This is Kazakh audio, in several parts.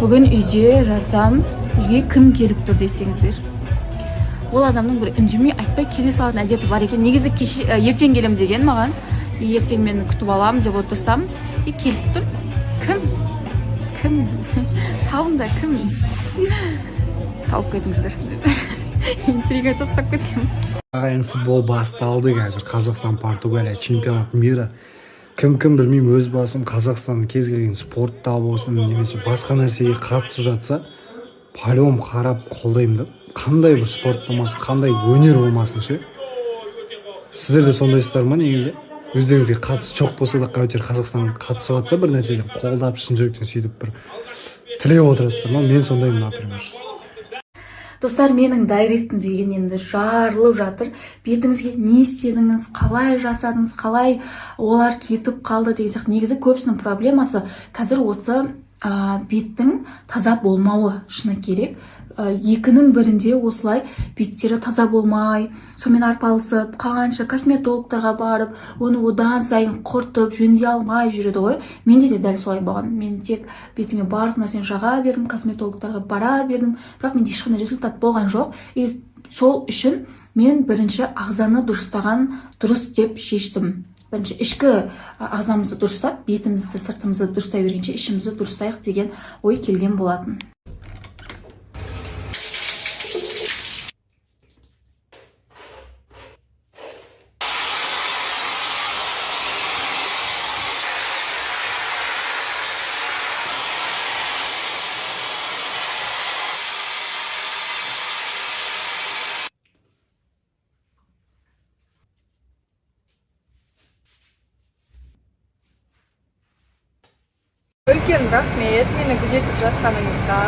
Бүгін үйде жатсам, үйге кім келіп тұр десеңіздер. Ол адамның бір үндемей айтпай келе салатын әдеті бар екен. Негізі ертең келем деген маған. Ертең мен күтіп алам деп отырсам, келіп тұр. Кім? Тауында кім? Тауып кетіңіздер. Интрига тастап кеткен. Ағайын, футбол басталды қазір. Қазақстан, Португалия, чемпионат мира. Кім білмеймін, өз басым Қазақстанның кез келген спортта болсын, немесе басқа нәрсеге қатысып жатса, палеом қарап қолдаймын да. Қандай бір спорт болмасын, қандай өнер болмасын ше. Сіздер де сондайсыздар ма негізі? Өздеріңізге қатысы жоқ болса да, әйтеуір Қазақстан қатысып жатса бір нәрседен қолдап, шын жүректен сөйтіп бір тілеп отырасыздар ма? Мен сондаймын, например. Достар, менің дайректім деген енді жарылып жатыр. Бетіңізге не істедіңіз, қалай жасадыңыз, қалай олар кетіп қалды деген сияқты. Негізі көпсінің проблемасы қазір осы беттің таза болмауы шыны керек. Екінің бірінде осылай беттері таза болмай, сонымен арпалысып, қанша косметологтарға барып, оны одан сайын құртып, жөндей алмай жүреді ғой. Менде де дәл солай болған. Мен тек бетіме барлық нәрсені жаға бердім, косметологтарға бара бердім, бірақ менде ешқандай результат болған жоқ. И сол үшін мен бірінші ағзаны дұрыстаған дұрыс деп шештім. Бірінші ішкі ағзамызды дұрыстап, бетімізді, сыртымызды дұрыстай бергенше ішімізді дұрыстайық деген ой келген болатын. Үлкен рахмет мені күзетіп жатқаныңызға.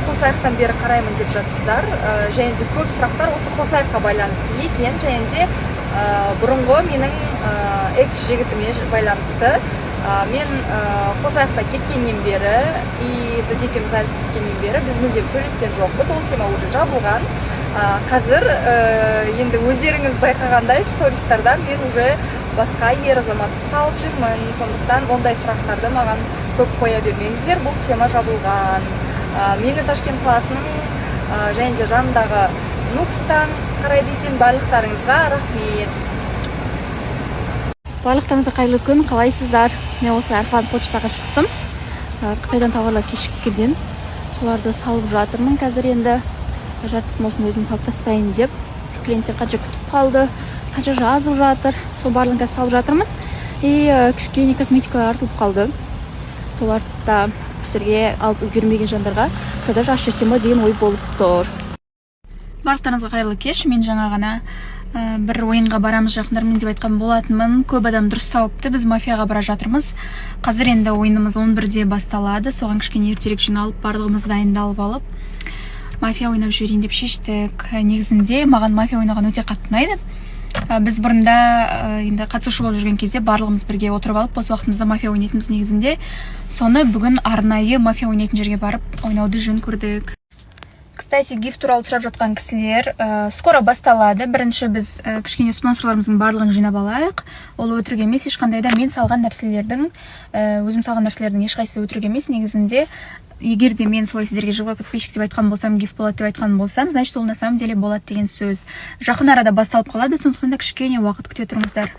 Қосаяқтан бері қараймын деп жатсыздар. Және де көп сұрақтар осы қосаяққа байланысты екен, және де бұрынғы менің экс-жігітіме байланысты. Мен қосаяқта кеткеннен бері, біз екеуміз айырылысып кеткеннен бері біз мүлдем сөйлескен жоқпыз. Ол тема уже жабылған. Қазір енді өздеріңіз байқағандай стористарда мен уже басқа ер азаматты салып жүрмін. Сондықтан ондай сұрақтарды маған көп қоя бермеңіздер, бұл тема жабылған. Мені Ташкент қаласының және де жанындағы Нукстан қарайды екен. Барлықтарыңызға рахмет. Барлықтарыңызға қайырлы күн, қалайсыздар? Мен осы арқылы почтаға шықтым. Қытайдан тауарлар кешігіп келген. Соларды салып жатырмын қазір. Енді жартысын осыны өзім салып тастайын деп. Клиенттер қанша күтіп қалды, қанша жазып жатыр. Сол барлығын қазір салып жатырмын. Кішкене косметикалар артылып қалды. Соларды да сіздерге алып үлгермеген жандарға продажа ашып жіберсем ба деген ой болып тұр. Барлықтарыңызға қайырлы кеш. Мен жаңа ғана бір ойынға барамыз жақындармен деп айтқан болатынмын. Көп адам дұрыс тауыпты. Біз мафияға бара жатырмыз. Қазір енді ойынымыз 11-де басталады. Соған кішкене ертерек жиналып, барлығымыз дайындалып алып, мафия ойнап жіберейін деп шештік. Негізінде маған мафия ойнаған өте қатты ұнайды. Біз бұрында енді қатысушы болып жүрген кезде барлығымыз бірге отырып алып, бос уақытымызда мафия ойнайтынбыз негізінде. Соны бүгін арнайы мафия ойнайтын жерге барып ойнауды жөн көрдік. Кстати, гифт туралы сұрап жатқан кісілер, скоро басталады. Бірінші біз кішкене спонсорларымыздың барлығын жинап алайық. Ол өтірік емес, ешқандай да мен салған нәрселердің, өзім салған нәрселердің ешқайсысы өтірік емес. Негізінде егер де мен солай сіздерге живой подписчик деп айтқан болсам, гифт болады деп айтқан болсам, значит ол на самом деле болады деген сөз. Жақын арада басталып қалады, сондықтан да кішкене уақыт күте тұрыңыздар.